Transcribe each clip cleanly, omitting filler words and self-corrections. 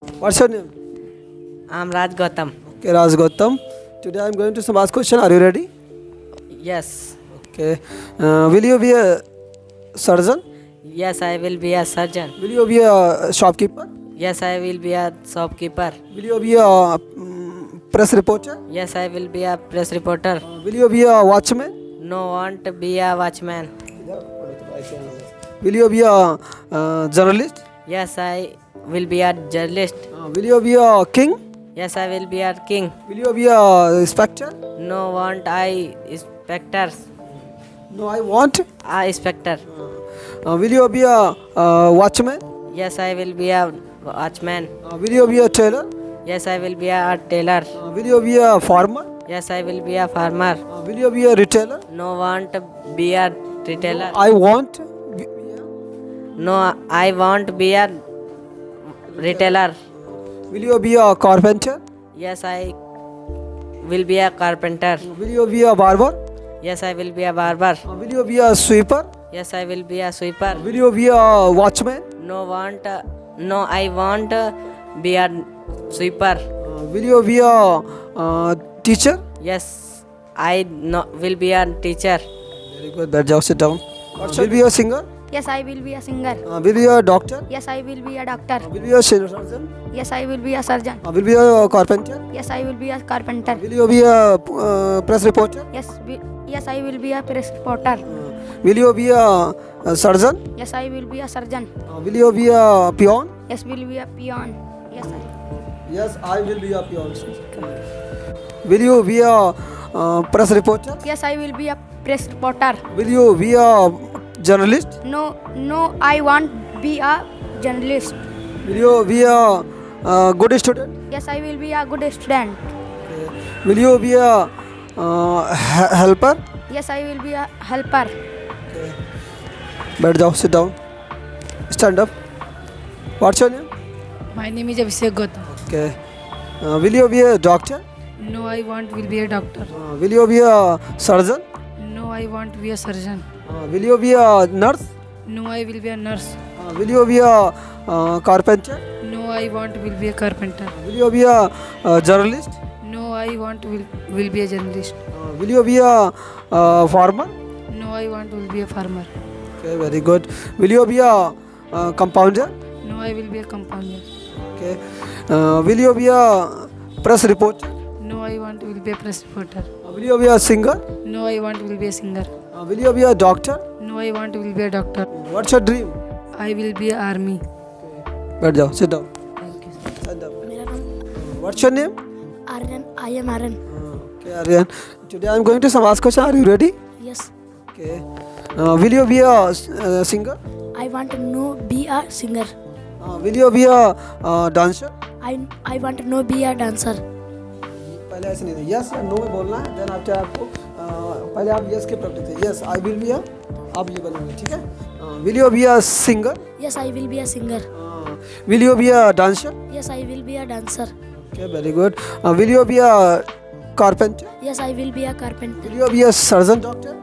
What's your name? I'm Raj Gautam. Okay, Raj Gautam. Today I'm going to some ask question. Are you ready? Yes. Okay. Will you be a surgeon? Yes, I will be a surgeon. Will you be a shopkeeper? Yes, I will be a shopkeeper. Will you be a press reporter? Yes, I will be a press reporter. Will you be a watchman? No want to be a watchman. Will you be a journalist? Yes, I will be a journalist. Will you be a king? Yes, I will be a king. Will you be a inspector? No want I inspectors. No, I want. A inspector. Will you be a watchman? Yes, I will be a watchman. Will you be a tailor? Yes, I will be a tailor. Will you be a farmer? Yes, I will be a farmer. Will you be a retailer? No want to be a retailer. I want. No, I want be a retailer. Will you be a carpenter? Yes, I will be a carpenter. Will you be a barber? Yes, I will be a barber. Will you be a sweeper? Yes, I will be a sweeper. Will you be a watchman? No, I want be a sweeper. Will you be a teacher? Yes, I will be a teacher. Very good. बैठ जाओ, sit down. Will be a singer? Yes, I will be a singer. Will be a doctor? Yes, I will be a doctor. Will be a surgeon? Yes, I will be a surgeon. Will be a carpenter? Yes, I will be a carpenter. Will you be a press reporter? Yes, I will be a press reporter. Will you be a surgeon? Yes, I will be a surgeon. Will you be a peon? Yes, will be a peon. Yes, I will be a peon. Will you be a press reporter? Yes, I will be a press reporter. Will you be a journalist? No, I want be a journalist. Will you be a good student? Yes, I will be a good student. Will you be a helper? Yes, I will be a helper. बैठ जाओ, sit down. Stand up. What's your name? My name is Abhishek Gautam. Okay. Will you be a doctor? No, I want will be a doctor. Will you be a surgeon? No, I want to be a surgeon. Will you be a nurse? No, I will be a nurse. Will you be a carpenter? No, I want will be a carpenter. Will you be a journalist? No, I want will be a journalist. Will you be a farmer? No, I want will be a farmer. Okay, very good. Will you be a compounder? No, I will be a compounder. Okay. Will you be a press reporter? No, I want will be a press reporter. Will you be a singer? No, I want will be a singer. Will you be a doctor? No, I want will be a doctor. What's your dream? I will be a army. बैठ जाओ, sit down. Thank you. Stand up. मेरा नाम What's your name? Aryan. I am Aryan. Okay, Aryan. Today I'm going to some ask question. Are you ready? Yes, Okay. Will you be a singer? I want to know be a singer. Will you be a dancer? I want to know be a dancer. पहले ऐसे नहीं था, yes या no में बोलना है, then after आपको पहले आप यस के प्रैक्टिस है, yes I will be a, आप ये बोलेंगे, ठीक है? Will you be a singer? Yes, I will be a singer. Will you be a dancer? Yes, I will be a dancer. Okay, very good. Will you be a carpenter? Yes, I will be a carpenter. Will you be a surgeon doctor?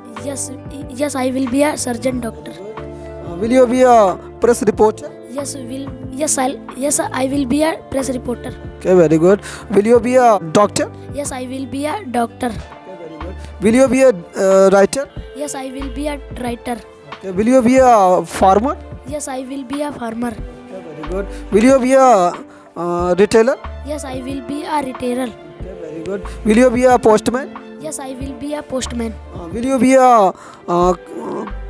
Yes, I will be a surgeon doctor. Will you be a press reporter? Yes, I will be a press reporter. Okay, very good. Will you be a doctor? Yes, I will be a doctor. Very good. Will you be a writer? Yes, I will be a writer. Will you be a farmer? Yes, I will be a farmer. Very good. Will you be a retailer? Yes, I will be a retailer. Very good. Will you be a postman? Yes, I will be a postman. Will you be a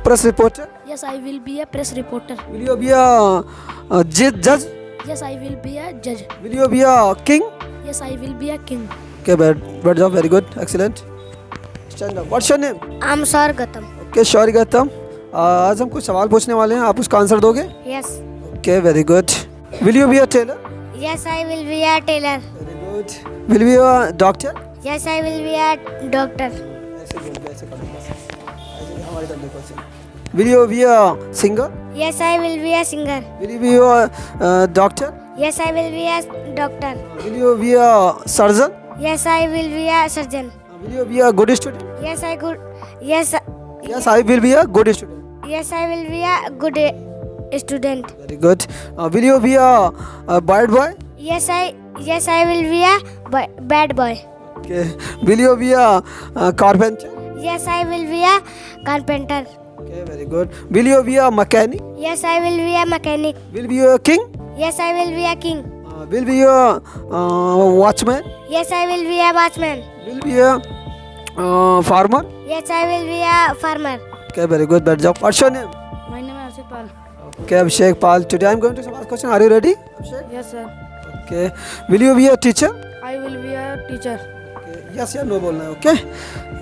press reporter? Yes, I will be a press reporter. Will you be a judge? Yes, I will be a judge. Will you be a king? Yes, I will be a king. Okay, bad job, very good, excellent. Stand up. What's your name? I'm Sar Gatam. Okay, Shori Gatam. आज हम कुछ सवाल पूछने वाले हैं, आप उसका answer दोगे? Yes. Okay, very good. Will you be a tailor? Yes, I will be a tailor. Very good. Will you be a doctor? Yes, I will be a doctor. ऐसे बोल के ऐसे करो बस. ऐसे हमारी तरफ देखो ऐसे. Will you be a singer? Yes, I will be a singer. Will you be a doctor? Yes, I will be a doctor. Will you be a surgeon? Yes, I will be a surgeon. Will you be a good student? Yes, I could. Yes, Yes, I will be a good student. yes, I will be a good student. Very good. Will you be a bad boy? Yes, I will be a bad boy. Okay. Will you be a carpenter? Yes, I will be a carpenter. Okay, very good. Will you be a mechanic? Yes, I will be a mechanic. Will be a king? Yes, I will be a king. Will be a watchman? Yes, I will be a watchman. Will be a farmer? Yes, I will be a farmer. Okay, very good. बैठ जाओ. What's your name? My name is Abhishek Pal. Okay, Abhishek Pal. Today I'm going to ask question. Are you ready? Abhishek? Yes, sir. Okay. Will you be a teacher? I will be a teacher. Okay. Yes या no बोलना है. Okay.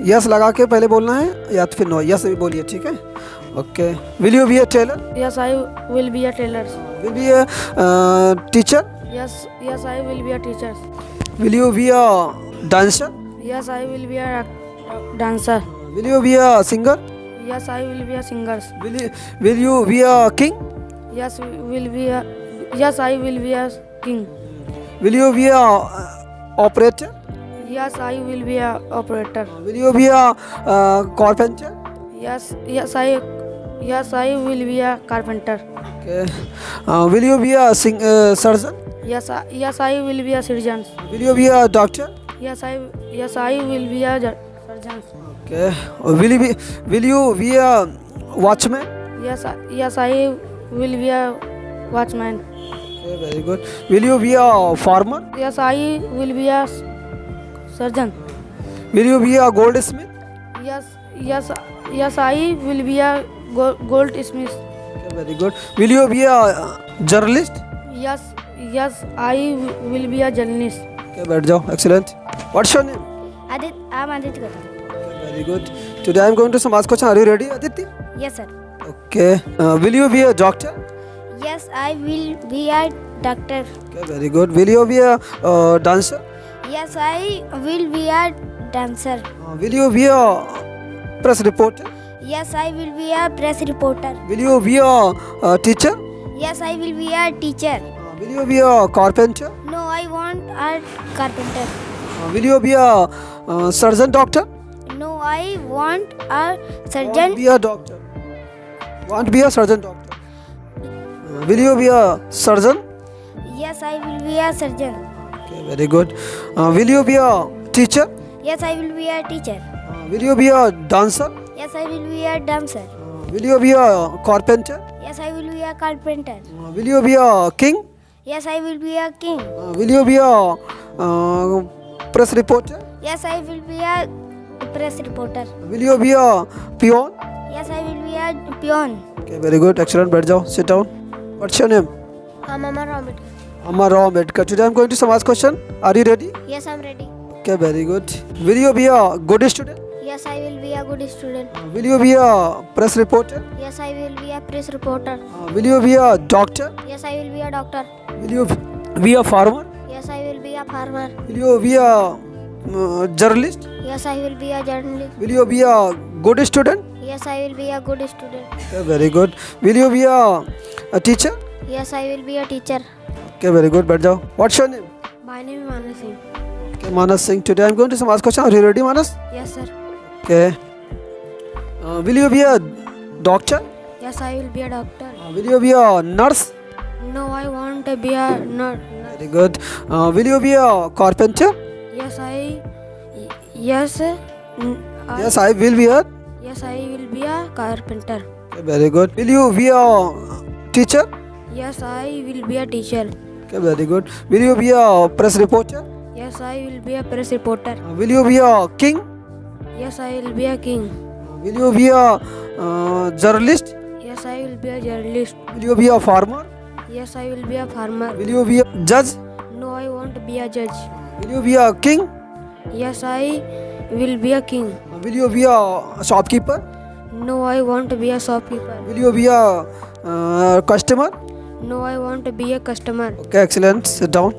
Yes लगा के पहले बोलना है या तो फिर no. Yes भी बोलिए, ठीक है? Okay. Will you be a tailor? Yes, I will be a tailor. Will be a teacher? Yes, I will be a teacher. Will you be a dancer? Yes, I will be a dancer. Will you be a singer? Yes, I will be a singer. Will you be a king? Yes, I will be a king. Will you be a operator? Yes, I will be a operator. Will you be a carpenter? Yes, I will be a carpenter. Okay. Will you be a surgeon? Yes, I will be a surgeon. Will you be a doctor? Yes, I will be a surgeon. Okay. Will you be a watchman? Yes, I will be a watchman. Okay, very good. Will you be a farmer? Yes, I will be a surgeon. Will you be a goldsmith? Yes, I will be a goldsmith. Okay, very good. Will you be a journalist? Yes, I will be a journalist. Okay, बैठ जाओ. Excellent. What's your name? I'm Aditya. Okay, very good. Today I'm going to some ask question. Are you ready, Aditya? Yes, sir. Okay. Will you be a doctor? Yes, I will be a doctor. Okay, very good. Will you be a dancer? Yes, I will be a dancer. Will you be a press reporter? Yes, I will be a press reporter. Will you be a teacher? Yes, I will be a teacher. Will you be a carpenter? No, I want a carpenter. Will you be a surgeon doctor? No, I want a Want surgeon. be a doctor. Want be a surgeon doctor. Will you be a surgeon? Yes, I will be a surgeon. Okay, very good. Will you be a teacher? Yes, I will be a teacher. Will you be a dancer? Yes, I will be a dancer. Will you be a carpenter? Yes, I will be a carpenter. Will you be a king? Yes, I will be a king. Will you be a press reporter? Yes, I will be a press reporter. Will you be a peon? Yes, I will be a peon. Okay, very good. Excellent. बैठ जाओ. Sit down. What's your name? I'm Amar Ambedkar. Amar Rao Ambedkar. Today I'm going to some ask question. Are you ready? Yes, I'm ready. Okay, very good. Will you be a good student? Yes, I will be a good student. Will you be a press reporter? Yes, I will be a press reporter. Will you be a doctor? Yes, I will be a doctor. Will you be a farmer? Yes, I will be a farmer. Will you be a journalist? Yes, I will be a journalist. Will you be a good student? Yes, I will be a good student. Okay, very good. Will you be a teacher? Yes, I will be a teacher. Okay, very good. बैठ जाओ. What's your name? My name is Manas Singh. Okay, Manas Singh. Today I'm going to some ask question. Are you ready, Manas? Yes, sir. Okay. Will you be a doctor? Yes, I will be a doctor. Will you be a nurse? No, I want to be a nurse. Very good. Will you be a carpenter? Yes, Yes, I will be a. Yes, I will be a carpenter. Okay, very good. Will you be a teacher? Yes, I will be a teacher. Okay, very good. Will you be a press reporter? Yes, I will be a press reporter. Will you be a king? Yes, I will be a king. Will you be a journalist? Yes, I will be a journalist. Will you be a farmer? Yes, I will be a farmer. Will you be a judge? No, I want to be a judge. Will you be a king? Yes, I will be a king. Will you be a shopkeeper? No, I want to be a shopkeeper. Will you be a customer? No, I want to be a customer. Okay, excellent. Sit down.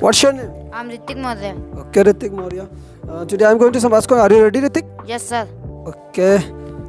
What's your name? I'm Ritik Maurya. Okay, Ritik Maurya. Today I'm going to some ask question. Are you ready, Ritik? Yes, sir. Okay.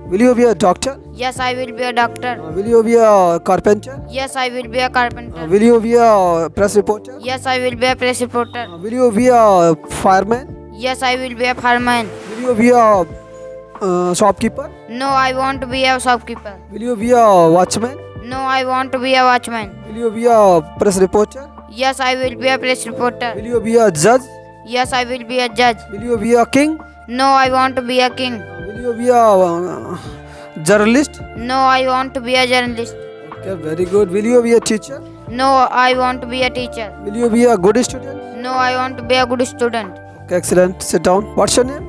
Will you be a doctor? Yes, I will be a doctor. Will you be a carpenter? Yes, I will be a carpenter. Will you be a press reporter? Yes, I will be a press reporter. Will you be a fireman? Yes, I will be a fireman. Will you be a shopkeeper? No, I want to be a shopkeeper. Will you be a watchman? No, I want to be a watchman. Will you be a press reporter? Yes, I will be a press reporter. Will you be a judge? Yes, I will be a judge. Will you be a king? No, I want to be a king. Will you be a journalist? No, I want to be a journalist. Okay, very good. Will you be a teacher? No, I want to be a teacher. Will you be a good student? No, I want to be a good student. Okay, excellent. Sit down. What's your name?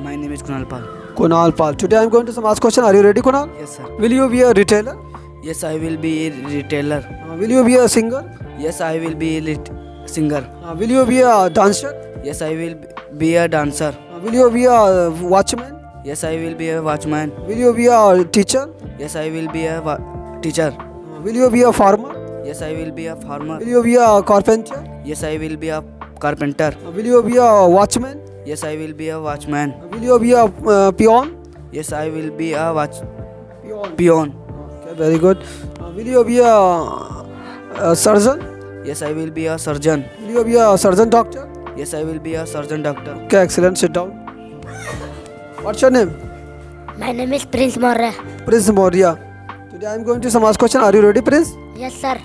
My name is Kunal Pal. Kunal Pal. Today I am going to some ask question. Are you ready, Kunal? Yes, sir. Will you be a retailer? Yes, I will be a retailer. Will you be a singer? Yes, I will be a singer. Will you be a dancer? Yes, I will be a dancer. Will you be a watchman? Yes, I will be a watchman. Will you be a teacher? Yes, I will be a teacher. Will you be a farmer? Yes, I will be a farmer. Will you be a carpenter? Yes, I will be a carpenter. Will you be a watchman? Yes, I will be a watchman. Will you be a peon? Yes, I will be a Peon. peon. Okay, very good. Will you be a surgeon? Yes, I will be a surgeon. Will you be a surgeon doctor? Yes, I will be a surgeon doctor. Okay, excellent. Sit down. What's your name? My name is Prince Maurya. Prince Maurya. Today I am going to some ask question. Are you ready, Prince? Yes, sir.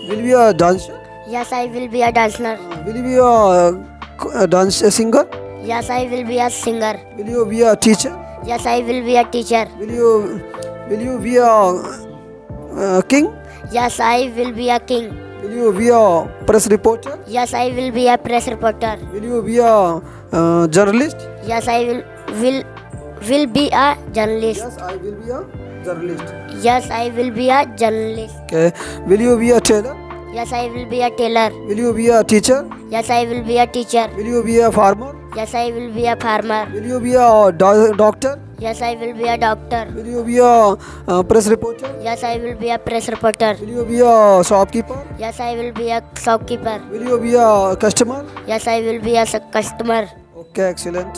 Will you be a dancer? Yes, I will be a dancer. Will you be a singer? Yes, I will be a singer. Will you be a teacher? Yes, I will be a teacher. Will you be a king? Yes, I will be a king. Will you be a press reporter? Yes, I will be a press reporter. Will you be a journalist? Yes, I will be a journalist. Yes, I will be a journalist. Yes, I will be a journalist. Okay. Will you be a tailor? Yes, I will be a tailor. Will you be a teacher? Yes, I will be a teacher. Will you be a farmer? Yes, I will be a farmer. Will you be a doctor? Yes, I will be a doctor. Will you be a press reporter? Yes, I will be a press reporter. Will you be a shopkeeper? Yes, I will be a shopkeeper. Will you be a customer? Yes, I will be a customer. Okay, excellent.